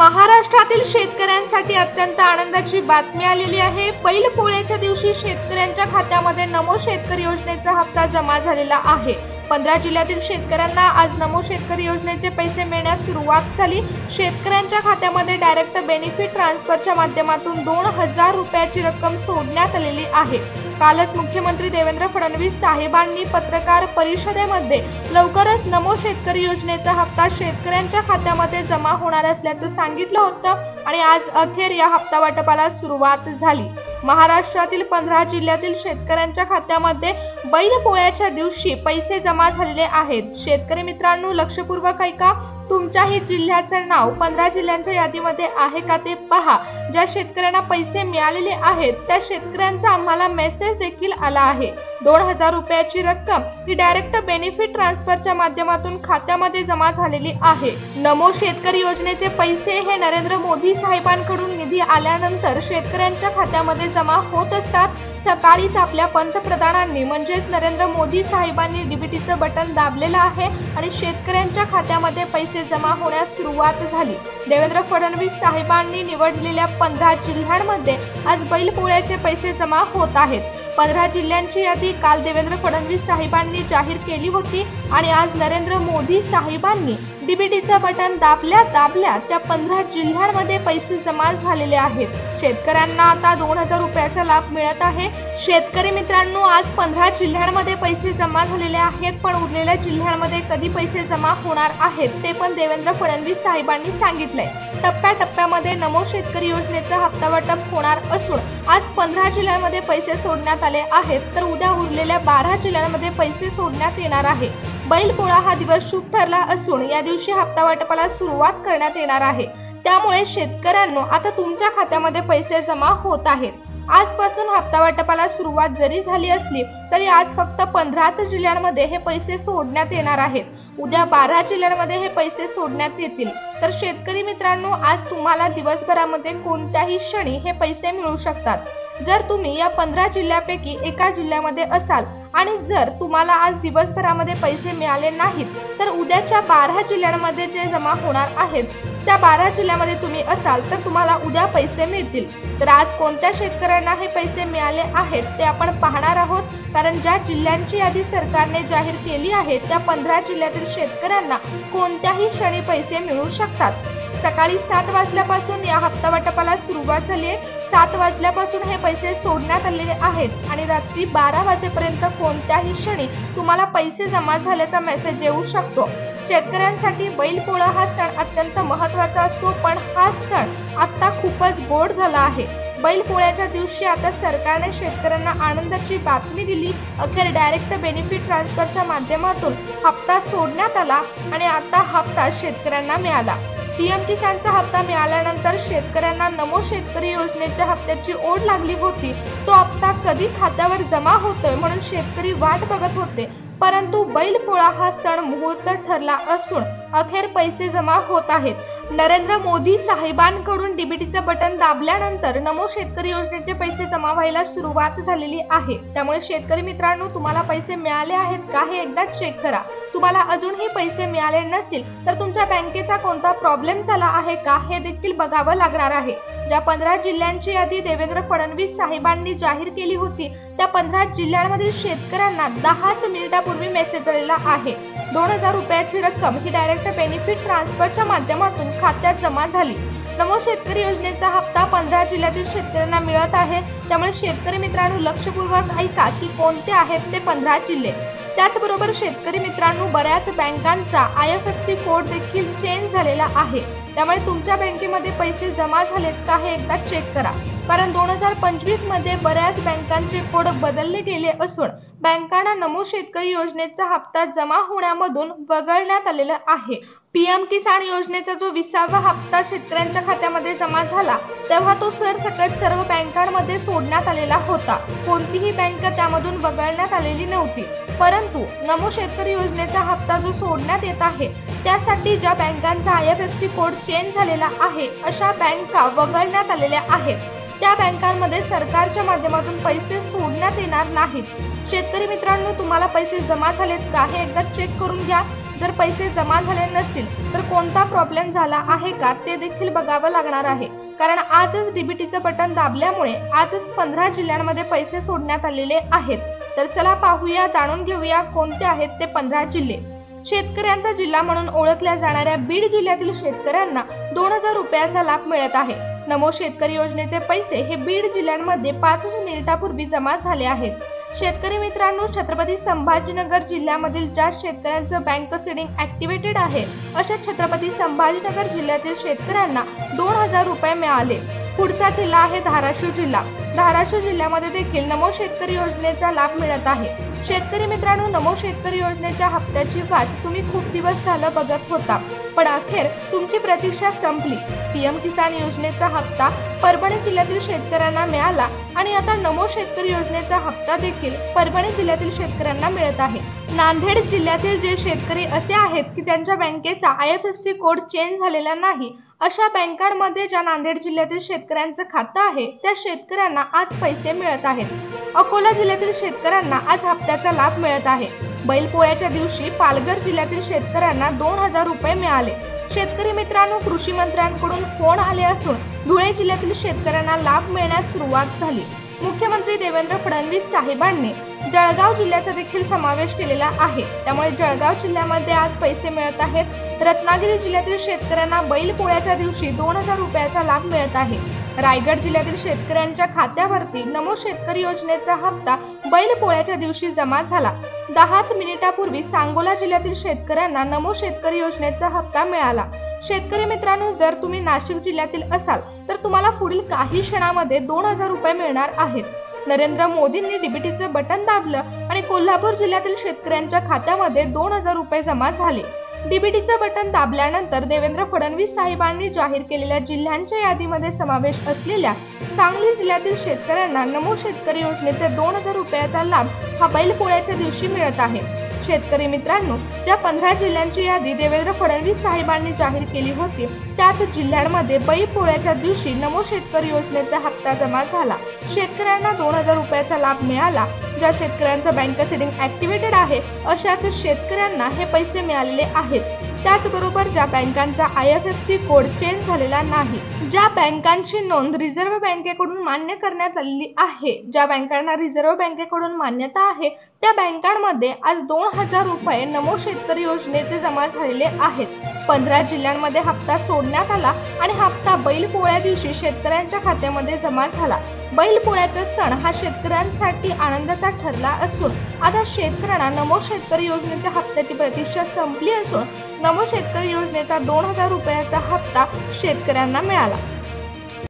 महाराष्ट्रातील शेतकऱ्यांसाठी अत्यंत आनंदाची बातमी आलेली आहे। बैलपोळ्याच्या दिवशी शेतकऱ्यांच्या खात्यामध्ये नमो शेतकरी योजनेचा हप्ता जमा झालेला आहे। 15 जिल्ह्यातील शेतकऱ्यांना आज नमो शेतकरी योजनेचे पैसे मिळण्यास सुरुवात झाली। शेतकऱ्यांच्या खात्यामध्ये डायरेक्ट बेनिफिट ट्रान्सफरच्या माध्यमातून 2000 रुपयाची रक्कम सोडण्यात आलेली आहे। कालच मुख्यमंत्री देवेंद्र फडणवीस साहेबांनी पत्रकार परिषदेमध्ये लवकरच नमो शेतकरी योजनेचा हप्ता शेतकऱ्यांच्या खात्यामध्ये जमा होणार असल्याचं सांगितलं होतं आणि आज अखेर या हप्ता वाटपाला सुरुवात झाली। महाराष्ट्रातील 15 जिल्ह्यातील शेतकऱ्यांच्या खात्यामध्ये बैलपोळ्याच्या दिवशी पैसे जमा झालेले आहेत। शेतकरी मित्रांनो, लक्षपूर्वक ऐका। तुमच्याही जिल्ह्याचं नाव 15 जिल्ह्यांच्या यादीमध्ये आहे का ते पहा। ज्या शेतकऱ्यांना पैसे मिळालेले आहेत त्या शेतकऱ्यांचा आम्हाला मेसेज देखील आला आहे। 2000 रुपयाची रक्कम ही डायरेक्ट बेनिफिट ट्रान्सफरच्या माध्यमातून खात्यामध्ये जमा झालेली आहे। नमो शेतकरी योजनेचे पैसे हे नरेंद्र मोदी साहेबांकडून निधी आल्यानंतर शेतकऱ्यांच्या खात्यामध्ये जमा होत असतात। सकाळीच आपल्या पंतप्रधानांनी म्हणजेच नरेंद्र मोदी साहेबांनी डीबीटीचं बटन दाबलेलं आहे आणि शेतकऱ्यांच्या खात्यामध्ये पैसे जमा होण्यास सुरुवात झाली। देवेंद्र फडणवीस साहेबांनी निवडलेल्या 15 जिल्ह्यांमध्ये आज बैलपोळ्याचे पैसे जमा होत आहेत। 15 जिल्ह्यांची यादी काल देवेंद्र फडणवीस साहेबांनी जाहीर केली होती आणि आज नरेंद्र मोदी साहेबांनी डीबीटीचं बटन दाबल्या त्या 15 जिल्ह्यांमध्ये पैसे जमा झालेले आहेत। शेतकऱ्यांना आता 2000 रुपयाचा लाभ मिळत आहे। शेतकरी मित्रांनो, आज 15 जिल्ह्यांमध्ये पैसे जमा झालेले आहेत, पण उरलेल्या जिल्ह्यांमध्ये कधी पैसे जमा होणार आहेत ते पण देवेंद्र फडणवीस साहेबांनी सांगितलंय। टप्प्याटप्प्यामध्ये नमो शेतकरी योजनेचा हप्ता वाटप होणार असून आज 15 जिल्ह्यांमध्ये पैसे सोडण्यात आले आहेत, तर उद्या उरलेल्या 12 जिल्ह्यांमध्ये पैसे सोडण्यात येणार आहे। बैलपोळा हा दिवस शुभ ठरला असून या दिवशी हप्ता वाटपाला सुरुवात करण्यात येणार आहे। त्यामुळे शेतकऱ्यांनो, आता तुमच्या खात्यामध्ये पैसे जमा होत आहेत। आजपासून हप्ता वाटपाला सुरुवात जरी झाली असली तरी आज फक्त 15 जिल्ह्यांमध्ये हे पैसे सोडण्यात येणार आहेत। उद्या 12 जिल्ह्यांमध्ये हे पैसे सोडण्यात येतील। तर शेतकरी मित्रांनो, आज तुम्हाला दिवसभरामध्ये कोणत्याही क्षणी हे पैसे मिळू शकतात। जर तुम्ही या 15 जिल्ह्यापैकी एका जिल्ह्यामध्ये असाल आणि जर तुम्हाला आज दिवसभरामध्ये पैसे मिळाले नाहीत तर उद्याच्या 12 जिल्ह्यांमध्ये जे जमा होणार आहेत त्या 12 जिल्ह्यामध्ये तुम्ही असाल तर तुम्हाला उद्या पैसे मिळतील। तर आज कोणत्या शेतकऱ्यांना हे पैसे मिळाले आहेत ते आपण पाहणार आहोत, कारण ज्या जिल्ह्यांची यादी सरकारने जाहीर केली आहे त्या 15 जिल्ह्यातील शेतकऱ्यांना कोणत्याही क्षणी पैसे मिळू शकतात। सकाळी 7 वाजल्यापासून या हप्ता वाटपाला सुरुवात झाली आहे। 7 वाजल्यापासून हे पैसे सोडण्यात आलेले आहेत आणि रात्री 12 वाजेपर्यंत कोणत्याही क्षणी तुम्हाला पैसे जमा झाल्याचा मेसेज येऊ शकतो। शेतकऱ्यांसाठी बैलपोळा हा सण अत्यंत महत्त्वाचा असतो, पण हा सण आता खूपच गोड झाला आहे। बैलपोळ्याच्या दिवशी आता सरकारने शेतकऱ्यांना आनंदाची बातमी दिली। अखेर डायरेक्ट बेनिफिट ट्रान्सफरच्या माध्यमातून हप्ता सोडण्यात आला आणि आता हप्ता शेतकऱ्यांना मिळाला। पीएम किसानचा हप्ता मिळाल्यानंतर शेतकऱ्यांना नमो शेतकरी योजनेच्या हप्त्याची ओढ लागली होती। तो हप्ता कधी खात्यावर जमा होतोय म्हणून शेतकरी वाट बघत होते, परंतु बैलपोळा हा सण मुहूर्त ठरला असून अखेर पैसे जमा होत आहेत। नरेंद्र मोदी साहेबांकडून डीबीटीचं बटन दाबल्यानंतर नमो शेतकरी योजनेचे पैसे जमा व्हायला सुरुवात झालेली आहे। त्यामुळे शेतकरी मित्रांनो, तुम्हाला पैसे मिळाले आहेत का हे एकदा चेक करा। तुम्हाला अजूनही पैसे मिळाले नसतील तर तुमच्या बँकेचा कोणता प्रॉब्लेम झाला आहे का हे देखील बघावं लागणार आहे। ज्या 15 जिल्ह्यांची यादी देवेंद्र फडणवीस साहेबांनी जाहीर केली होती त्या 15 जिल्ह्यांमधील शेतकऱ्यांना 10 मिनिटापूर्वी मेसेज आलेला आहे। 2000 रुपयाची रक्कम ही डायरेक्ट बेनिफिट ट्रान्सफरच्या माध्यमातून खात्यात जमा झाली। नमो शेतकरी योजनेचा हप्ता 15 जिल्ह्यातील शेतकऱ्यांना मिळत आहे। त्यामुळे शेतकरी मित्रांनो, लक्षपूर्वक ऐका की कोणते आहेत ते 15 जिल्हे। त्याचबरोबर शेतकरी मित्रांनो, बऱ्याच बँकांचा IFSC कोड देखील चेंज झालेला आहे। त्यामुळे तुमच्या बँकेमध्ये पैसे जमा झालेत का हे एकदा चेक करा, कारण 2025 मध्ये बऱ्याच बँकांचे कोड बदलले गेले असून बँकांना नमो शेतकरी योजनेचा हप्ता जमा होण्यामधून वगळण्यात आलेला आहे। पीएम किसान योजनेचा जो 20वा हप्ता शेतकऱ्यांच्या खात्यामध्ये जमा झाला तेव्हा तो सरसकट सर्व बँकांमध्ये सोडण्यात आलेला होता। कोणतीही बँक त्यामधून वगळण्यात आलेली नव्हती, परंतु नमो शेतकरी योजनेचा हप्ता जो सोडण्यात येत आहे त्यासाठी ज्या बँकांचा IFSC कोड चेंज झालेला आहे अशा बँका वगळण्यात आलेल्या आहेत। त्या बँकांमध्ये सरकारच्या माध्यमातून पैसे सोडण्यात येणार नाहीत। शेतकरी मित्रांनो, तुम्हाला पैसे जमा झालेत का हे एकदा चेक करून घ्या। जर पैसे जमा झाले नसतील तर कोणता प्रॉब्लेम झाला आहे का ते देखील बघावं लागणार आहे, कारण आजच डीबीटीचं बटन दाबल्यामुळे आजच 15 जिल्ह्यांमध्ये पैसे सोडण्यात आलेले आहेत। तर चला पाहूया, जाणून घेऊया कोणते आहेत ते 15 जिल्हे। शेतकऱ्यांचा जिल्हा म्हणून ओळखल्या जाणाऱ्या बीड जिल्ह्यातील शेतकऱ्यांना 2000 रुपयाचा लाभ मिळत आहे। नमो शेतकरी योजनेचे पैसे हे बीड जिल्ह्यामध्ये 5 मिनिटांपूर्वी जमा झाले आहेत। शेतकरी मित्रांनो, छत्रपती संभाजीनगर जिल्ह्यामधील ज्या शेतकऱ्यांचं बँक सीडिंग ऍक्टिव्हेटेड आहे अशा छत्रपती संभाजीनगर जिल्ह्यातील शेतकऱ्यांना 2000 रुपये मिळाले। पुढचा जिल्हा आहे धाराशिव जिल्हा। धाराशिव जिल्ह्यामध्ये देखील नमो शेतकरी योजनेचा लाभ मिळत आहे। शेतकरी मित्रांनो, नमो शेतकरी योजनेच्या हप्त्याची वाट तुम्ही खूप दिवस झालं बघत होता, पण अखेर तुमची प्रतीक्षा संपली। पीएम किसान योजनेचा हप्ता परभणी जिल्ह्यातील शेतकऱ्यांना मिळाला आणि आता नमो शेतकरी योजनेचा हप्ता देखील परभणी जिल्ह्यातील शेतकऱ्यांना मिळत आहे। नांदेड जिल्ह्यातील जे शेतकरी असे आहेत की त्यांच्या बँकेचा IFSC कोड चेंज झालेला नाही, अशा बँकांमध्ये ज्या नांदेड जिल्ह्यातील शेतकऱ्यांचं खातं आहे त्या शेतकऱ्यांना आज पैसे मिळत आहेत। अकोला जिल्ह्यातील शेतकऱ्यांना आज हप्त्याचा लाभ मिळत आहे। बैलपोळ्याच्या दिवशी पालघर जिल्ह्यातील शेतकऱ्यांना 2000 रुपये मिळाले। शेतकरी मित्रांनो, कृषी मंत्र्यांकडून फोन आले असून धुळे जिल्ह्यातील शेतकऱ्यांना लाभ मिळण्यास सुरुवात झाली। मुख्यमंत्री देवेंद्र फडणवीस साहेबांनी जळगाव जिल्ह्याचा देखील समावेश केलेला आहे, त्यामुळे जळगाव जिल्ह्यामध्ये आज पैसे मिळत आहेत। रत्नागिरी जिल्ह्यातील शेतकऱ्यांना बैलपोळ्याच्या दिवशी 2000 रुपयाचा लाभ मिळत आहे। रायगड जिल्ह्यातील शेतकऱ्यांच्या खात्यावरती नमो शेतकरी योजनेचा हप्ता बैलपोळ्याच्या दिवशी जमा झाला। 10 मिनिटांपूर्वी सांगोला जिल्ह्यातील शेतकऱ्यांना नमो शेतकरी योजनेचा हप्ता मिळाला। शेतकरी मित्रांनो, जर तुम्ही नाशिक जिल्ह्यातील असाल तर तुम्हाला पुढील काही क्षणामध्ये 2000 रुपये मिळणार आहेत। नरेंद्र मोदींनी डीबीटीचं बटन दाबलं आणि कोल्हापूर जिल्ह्यातील शेतकऱ्यांच्या खात्यामध्ये 2000 रुपये जमा झाले। डीबीटीचं बटन दाबल्यानंतर देवेंद्र फडणवीस साहेबांनी जाहीर केलेल्या जिल्ह्यांच्या यादीमध्ये समावेश असलेल्या सांगली जिल्ह्यातील शेतकऱ्यांना नमो शेतकरी योजनेचे 2000 रुपयाचा लाभ हा बैलपोळ्याच्या दिवशी मिळत आहे। शेतकरी मित्रांनो, ज्या 15 जिल्ह्यांची यादी देवेंद्र फडणवीस साहेबांनी जाहीर केली होती त्याच जिल्ह्यांमध्ये बैलपोळ्याच्या दिवशी नमो शेतकरी योजनेचा हप्ता जमा झाला। शेतकऱ्यांना 2000 रुपयाचा लाभ मिळाला। ज्या शेतकऱ्यांचं बँक सीडिंग ऍक्टिव्हेटेड आहे अशाच शेतकऱ्यांना हे पैसे मिळालेले आहेत। त्याचबरोबर ज्या बँकांचा IFSC कोड चेंज झालेला नाही, ज्या बँकांची नोंद रिझर्व्ह बँकेकडून मान्य करण्यात आलेली आहे, ज्या बँकांना रिझर्व्ह बँकेकडून मान्यता आहे त्या बँकांमध्ये आज 2000 रुपये नमो शेतकरी योजनेचे जमा झालेले आहेत। 15 जिल्ह्यांमध्ये हप्ता सोडण्यात आला आणि हप्ता बैलपोळ्या दिवशी शेतकऱ्यांच्या खात्यामध्ये जमा झाला। बैलपोळ्याचा सण हा शेतकऱ्यांसाठी आनंदाचा ठरला असून आता शेतकऱ्यांना नमो शेतकरी योजनेच्या हप्त्याची प्रतीक्षा संपली असून नमो शेतकरी योजनेचा 2000 रुपयाचा हप्ता शेतकऱ्यांना मिळाला।